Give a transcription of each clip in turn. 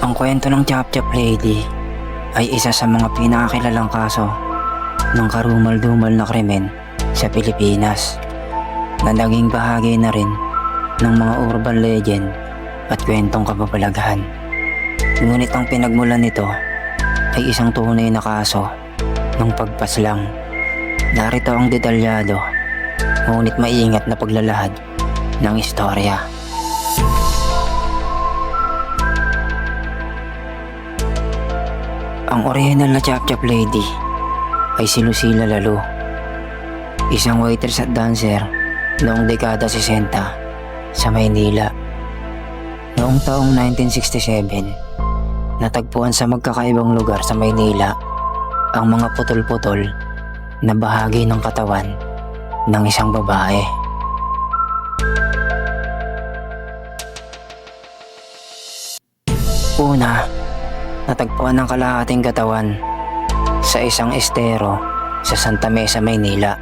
Ang kwento ng Chop Chop Lady ay isa sa mga pinakakilalang kaso ng karumal-dumal na krimen sa Pilipinas na naging bahagi na rin ng mga urban legend at kwentong kababalaghan. Ngunit ang pinagmulan nito ay isang tunay na kaso ng pagpaslang. Narito ang detalyado ngunit maingat na paglalahad ng istorya. Ang orihinal na Chop Chop Lady ay si Lucila Lalo, isang waitress at dancer noong dekada 60 sa Maynila. Noong taong 1967, natagpuan sa magkakaibang lugar sa Maynila ang mga putol-putol na bahagi ng katawan ng isang babae. Una, natagpuan ang kalahating katawan sa isang estero sa Santa Mesa, Maynila.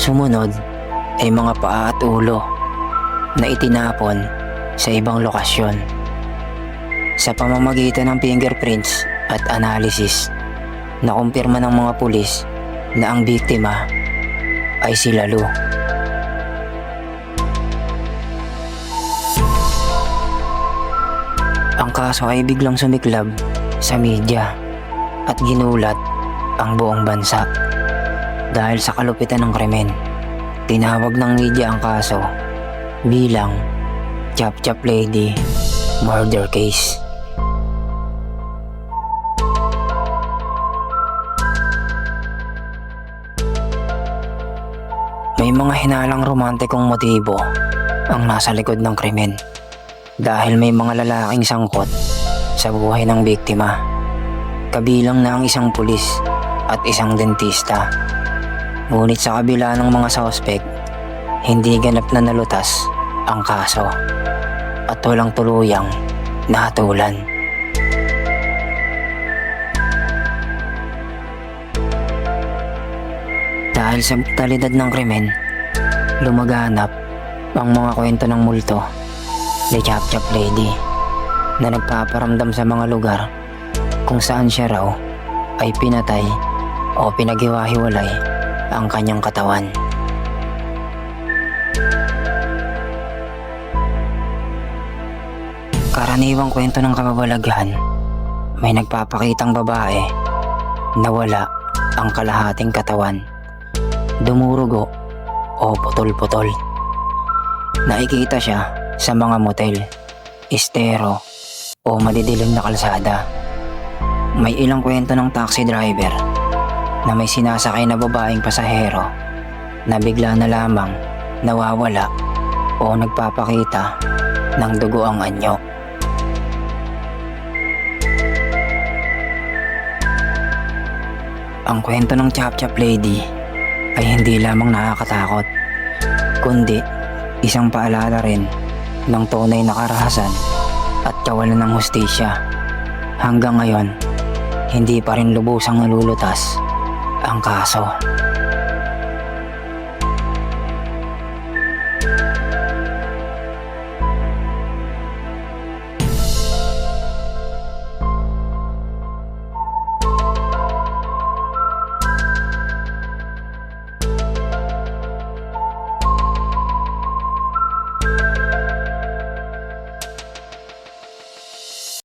Sumunod ay mga paa at ulo na itinapon sa ibang lokasyon. Sa pamamagitan ng fingerprints at analysis, nakumpirma ng mga pulis na ang biktima ay si Lalo. Ang kaso ay biglang sumiklab sa media at ginulat ang buong bansa. Dahil sa kalupitan ng krimen, tinawag ng media ang kaso bilang Chop Chop Lady Murder Case. May mga hinalang romantikong motibo ang nasa likod ng krimen dahil may mga lalaking sangkot sa buhay ng biktima, kabilang na ang isang pulis at isang dentista. Ngunit sa kabila ng mga suspect, hindi ganap na nalutas ang kaso at walang tuluyang nahatulan. Dahil sa brutalidad ng krimen, lumaganap ang mga kwento ng multo ni Chop Chop Lady na nagpaparamdam sa mga lugar kung saan siya raw ay pinatay o pinaghiwa-hiwalay ang kanyang katawan. Karaniwang kwento ng kababalaghan, may nagpapakitang babae na wala ang kalahating katawan, dumurugo o putol-putol. Nakikita siya sa mga motel, estero o madidilim na kalsada. May ilang kwento ng taxi driver na may sinasakay na babaeng pasahero na bigla na lamang nawawala o nagpapakita ng dugo ang anyo. Ang kwento ng Chop Chop Lady ay hindi lamang nakakatakot, kundi isang paalala rin ng tunay na karahasan at kawalan ng hustisya. Hanggang ngayon, hindi pa rin lubusang nalulutas ang kaso.